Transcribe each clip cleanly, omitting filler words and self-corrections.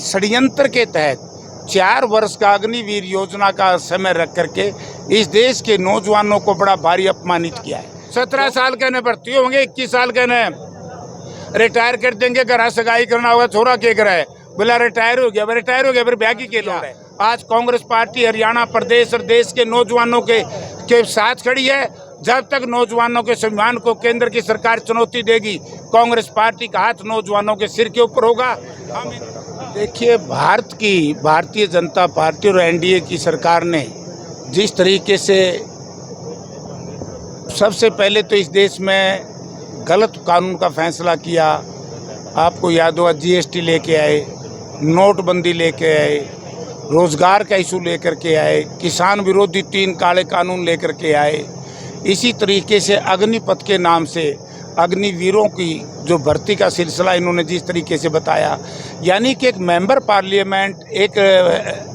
षड्यंत्र के तहत 4 वर्ष का अग्निवीर योजना का समय रख करके इस देश के नौजवानों को बड़ा भारी अपमानित किया है। 17 साल के न भर्ती होंगे, 21 साल के न रिटायर कर देंगे। घर सगाई करना होगा, छोरा के कराए बोला रिटायर हो गया, फिर ब्याह की के लोग है। आज कांग्रेस पार्टी हरियाणा प्रदेश और देश के नौजवानों के साथ खड़ी है। जब तक नौजवानों के सम्मान को केंद्र की सरकार चुनौती देगी, कांग्रेस पार्टी का हाथ नौजवानों के सिर के ऊपर होगा। हम देखिए, भारतीय जनता पार्टी और एनडीए की सरकार ने जिस तरीके से सबसे पहले तो इस देश में गलत कानून का फैसला किया, आपको याद होगा जीएसटी लेके आए, नोटबंदी लेके आए, रोजगार का इशू लेकर के आए, किसान विरोधी 3 काले कानून लेकर के आए। इसी तरीके से अग्निपथ के नाम से अग्निवीरों की जो भर्ती का सिलसिला इन्होंने जिस तरीके से बताया, यानी कि एक मेंबर पार्लियामेंट, एक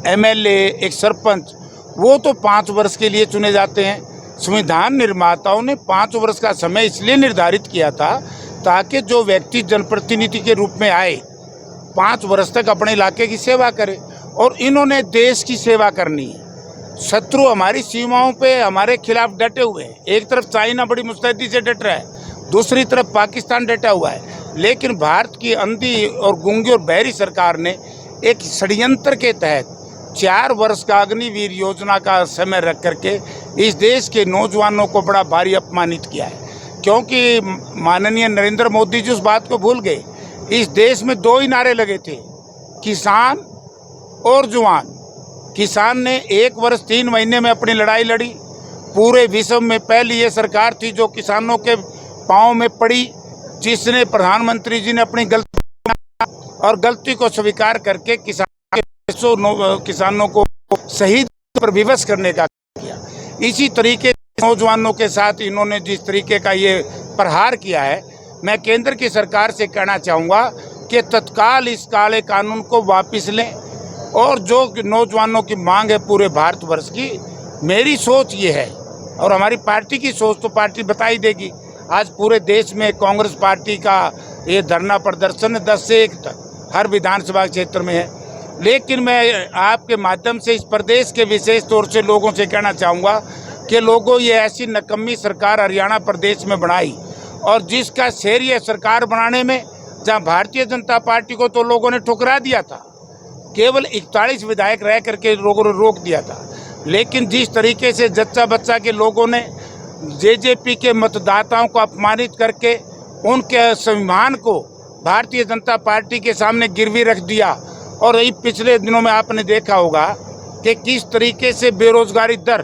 एमएलए, एक सरपंच, वो तो 5 वर्ष के लिए चुने जाते हैं। संविधान निर्माताओं ने 5 वर्ष का समय इसलिए निर्धारित किया था ताकि जो व्यक्ति जनप्रतिनिधि के रूप में आए 5 वर्ष तक अपने इलाके की सेवा करे, और इन्होंने देश की सेवा करनी है। शत्रु हमारी सीमाओं पे हमारे खिलाफ डटे हुए हैं। एक तरफ चाइना बड़ी मुस्तैदी से डट रहा है, दूसरी तरफ पाकिस्तान डटा हुआ है। लेकिन भारत की अंधी और गूंगी और बहरी सरकार ने एक षड्यंत्र के तहत 4 वर्ष का अग्निवीर योजना का समय रख करके इस देश के नौजवानों को बड़ा भारी अपमानित किया है। क्योंकि माननीय नरेंद्र मोदी जी उस बात को भूल गए। इस देश में 2 ही नारे लगे थे, किसान और जवान। किसान ने 1 वर्ष 3 महीने में अपनी लड़ाई लड़ी। पूरे विश्व में पहली ये सरकार थी जो किसानों के पांव में पड़ी, जिसने प्रधानमंत्री जी ने अपनी गलती को स्वीकार करके किसानों को शहीद पर विवश करने का किया। इसी तरीके से नौजवानों के साथ इन्होंने जिस तरीके का ये प्रहार किया है, मैं केंद्र की सरकार से कहना चाहूँगा कि तत्काल इस काले कानून को वापस लें, और जो नौजवानों की मांग है पूरे भारतवर्ष की, मेरी सोच ये है और हमारी पार्टी की सोच तो पार्टी बताई देगी। आज पूरे देश में कांग्रेस पार्टी का ये धरना प्रदर्शन 10 से 1 तक हर विधानसभा क्षेत्र में है। लेकिन मैं आपके माध्यम से इस प्रदेश के विशेष तौर से लोगों से कहना चाहूँगा कि लोगों, ये ऐसी नकम्मी सरकार हरियाणा प्रदेश में बनाई, और जिसका शेर ये सरकार बनाने में, जहाँ भारतीय जनता पार्टी को तो लोगों ने ठुकरा दिया था, केवल 41 विधायक रह करके लोगों ने रोक दिया था। लेकिन जिस तरीके से जच्चा बच्चा के लोगों ने जेजेपी के मतदाताओं को अपमानित करके उनके सम्मान को भारतीय जनता पार्टी के सामने गिरवी रख दिया, और यही पिछले दिनों में आपने देखा होगा कि किस तरीके से बेरोजगारी दर,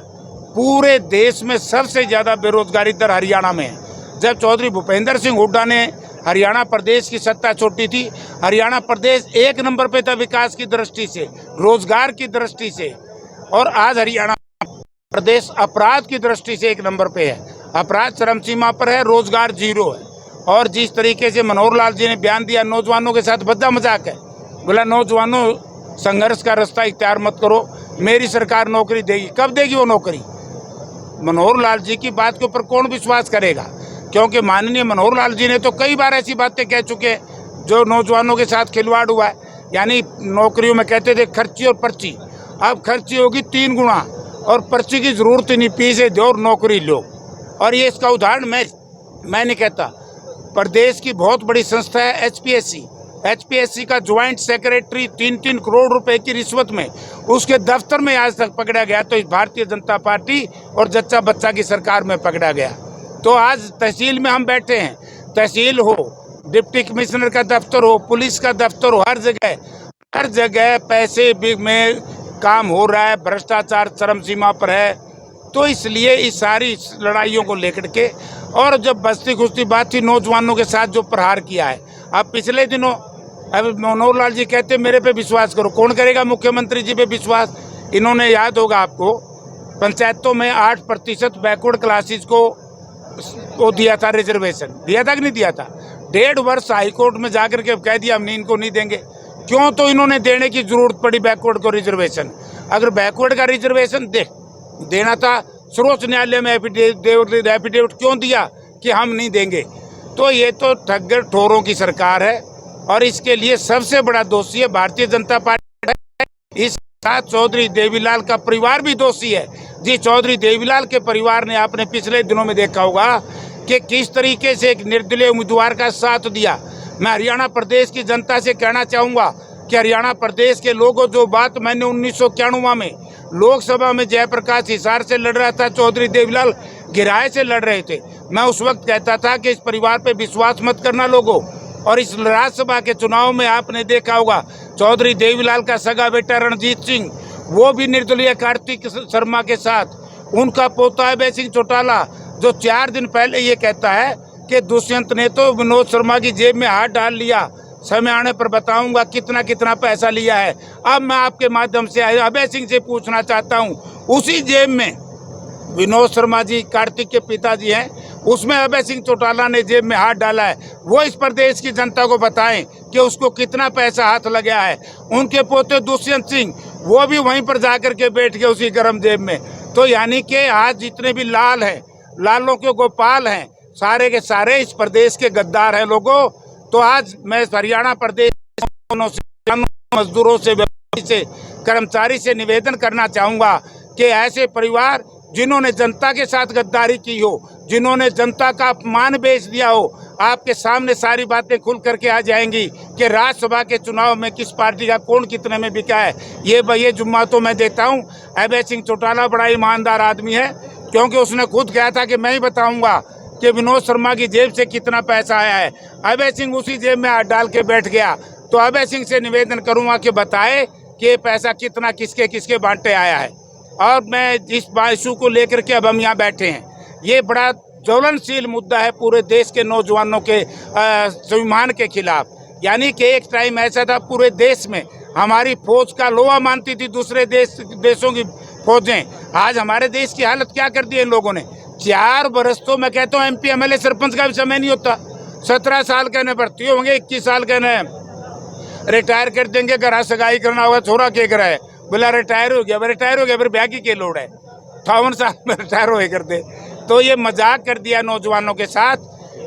पूरे देश में सबसे ज़्यादा बेरोजगारी दर हरियाणा में है। जब चौधरी भूपेंद्र सिंह हुड्डा ने हरियाणा प्रदेश की सत्ता छोड़ी थी, हरियाणा प्रदेश 1 नंबर पे था विकास की दृष्टि से, रोजगार की दृष्टि से, और आज हरियाणा प्रदेश अपराध की दृष्टि से 1 नंबर पे है। अपराध चरम सीमा पर है, रोजगार 0 है। और जिस तरीके से मनोहर लाल जी ने बयान दिया, नौजवानों के साथ भद्दा मजाक है। बोला नौजवानों, संघर्ष का रास्ता इख्तियार मत करो, मेरी सरकार नौकरी देगी। कब देगी वो नौकरी? मनोहर लाल जी की बात के ऊपर कौन विश्वास करेगा? क्योंकि माननीय मनोहर लाल जी ने तो कई बार ऐसी बातें कह चुके हैं जो नौजवानों के साथ खिलवाड़ हुआ है। यानी नौकरियों में कहते थे खर्ची और पर्ची, अब खर्ची होगी 3 गुना, और पर्ची की जरूरत ही नहीं, पैसे दो और नौकरी लो। और ये इसका उदाहरण मैं नहीं कहता, प्रदेश की बहुत बड़ी संस्था है एचपीएससी का ज्वाइंट सेक्रेटरी 3-3 करोड़ रुपए की रिश्वत में उसके दफ्तर में आज तक पकड़ा गया, तो इस भारतीय जनता पार्टी और जच्चा बच्चा की सरकार में पकड़ा गया। तो आज तहसील में हम बैठे हैं, तहसील हो, डिप्टी कमिश्नर का दफ्तर हो, पुलिस का दफ्तर हो, हर जगह पैसे में काम हो रहा है, भ्रष्टाचार चरम सीमा पर है। तो इसलिए इस सारी लड़ाइयों को लेकर के, और जब बस्ती खुस्ती बात थी, नौजवानों के साथ जो प्रहार किया है, अब पिछले दिनों अब मनोहर लाल जी कहते मेरे पे विश्वास करो, कौन करेगा मुख्यमंत्री जी पे विश्वास? इन्होंने, याद होगा आपको, पंचायतों में 8% बैकवर्ड क्लासेस को दिया था, रिजर्वेशन दिया था कि नहीं दिया था? 1.5 वर्ष हाईकोर्ट में जाकर के कह दिया हम इनको नहीं देंगे। क्यों? तो इन्होंने देने की जरूरत पड़ी बैकवर्ड को रिजर्वेशन। अगर बैकवर्ड का रिजर्वेशन देना था, सर्वोच्च न्यायालय में एफिडेविट क्यों दिया कि हम नहीं देंगे? तो ये तो ठग्गर ठोरों की सरकार है। और इसके लिए सबसे बड़ा दोषी है भारतीय जनता पार्टी है। इस साथ चौधरी देवीलाल का परिवार भी दोषी है। जी, चौधरी देवीलाल के परिवार ने आपने पिछले दिनों में देखा होगा कि किस तरीके से एक निर्दलीय उम्मीदवार का साथ दिया। मैं हरियाणा प्रदेश की जनता से कहना चाहूँगा कि हरियाणा प्रदेश के लोगों, जो बात मैंने 1991 में लोकसभा में जयप्रकाश हिसार से लड़ रहा था, चौधरी देवीलाल गिराए से लड़ रहे थे, मैं उस वक्त कहता था कि इस परिवार पे विश्वास मत करना लोगों। और इस राज्यसभा के चुनाव में आपने देखा होगा चौधरी देवीलाल का सगा बेटा रणजीत सिंह, वो भी निर्दलीय कार्तिक शर्मा के साथ, उनका पोता अभय सिंह चौटाला, जो 4 दिन पहले ये कहता है कि दुष्यंत ने तो विनोद शर्मा की जेब में हाथ डाल लिया, समय आने पर बताऊंगा कितना कितना पैसा लिया है। अब मैं आपके माध्यम से अभय सिंह से पूछना चाहता हूं, उसी जेब में विनोद शर्मा जी कार्तिक के पिताजी हैं, उसमें अभय सिंह चौटाला ने जेब में हाथ डाला है, वो इस प्रदेश की जनता को बताएं कि उसको कितना पैसा हाथ लगा है। उनके पोते दुष्यंत सिंह, वो भी वहीं पर जाकर के बैठ गए उसी गर्म जेब में। तो यानी कि आज जितने भी लाल हैं, लालों के गोपाल हैं, सारे के सारे इस प्रदेश के गद्दार हैं लोगों। तो आज मैं हरियाणा प्रदेश मजदूरों से, कर्मचारी से निवेदन करना चाहूँगा कि ऐसे परिवार जिन्होंने जनता के साथ गद्दारी की हो, जिन्होंने जनता का अपमान बेच दिया हो, आपके सामने सारी बातें खुल करके आ जाएंगी कि राज्यसभा के चुनाव में किस पार्टी का कौन कितने में बिका है। ये जुम्मा तो मैं देता हूँ। अभय सिंह चौटाला बड़ा ईमानदार आदमी है, क्योंकि उसने खुद कहा था कि मैं ही बताऊँगा कि विनोद शर्मा की जेब से कितना पैसा आया है। अभय सिंह उसी जेब में हाथ डाल के बैठ गया। तो अभय सिंह से निवेदन करूँगा कि बताए कि ये पैसा कितना किसके किसके बांटे आया है। और मैं इस इशू को लेकर के अब हम यहाँ बैठे हैं, ये बड़ा ज्वलनशील मुद्दा है पूरे देश के नौजवानों के स्वाभिमान के खिलाफ। यानी कि एक टाइम ऐसा था पूरे देश में हमारी फौज का लोहा मानती थी दूसरे देशों की फौजें। आज हमारे देश की हालत क्या कर दी है इन लोगों ने। 4 बरस तो मैं कहता हूँ MP MLA सरपंच का भी समय नहीं होता। 17 साल कहने भर्ती होंगे, 21 साल कहने रिटायर कर देंगे, घर सगाई करना होगा, छोरा के कर है, बोला रिटायर हो गया, फिर ब्याह की लोड़ है, 58 साल में रिटायर हो करते। तो ये मजाक कर दिया नौजवानों के साथ।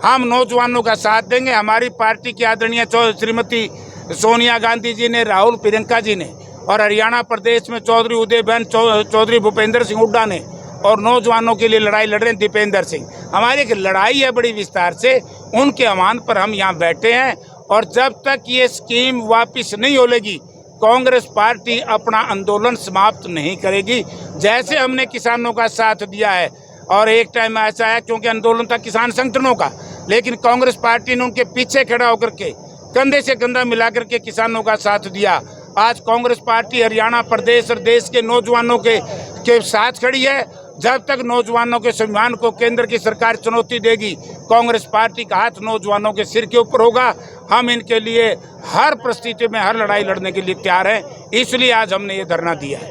हम नौजवानों का साथ देंगे। हमारी पार्टी की आदरणीय श्रीमती सोनिया गांधी जी ने, राहुल प्रियंका जी ने, और हरियाणा प्रदेश में चौधरी उदयबेन चौधरी भूपेंद्र सिंह हुड्डा ने, और नौजवानों के लिए लड़ाई लड़ रहे हैं दीपेंद्र सिंह। हमारी एक लड़ाई है बड़ी विस्तार से, उनके आह्वान पर हम यहाँ बैठे हैं। और जब तक ये स्कीम वापस नहीं होगी, कांग्रेस पार्टी अपना आंदोलन समाप्त नहीं करेगी। जैसे हमने किसानों का साथ दिया है, और एक टाइम ऐसा है क्योंकि आंदोलन था किसान संगठनों का, लेकिन कांग्रेस पार्टी ने उनके पीछे खड़ा होकर के कंधे से कंधा मिला करके किसानों का साथ दिया। आज कांग्रेस पार्टी हरियाणा प्रदेश और देश के नौजवानों के साथ खड़ी है। जब तक नौजवानों के स्वाभिमान को केंद्र की सरकार चुनौती देगी, कांग्रेस पार्टी का हाथ नौजवानों के सिर के ऊपर होगा। हम इनके लिए हर परिस्थिति में हर लड़ाई लड़ने के लिए तैयार हैं, इसलिए आज हमने ये धरना दिया है।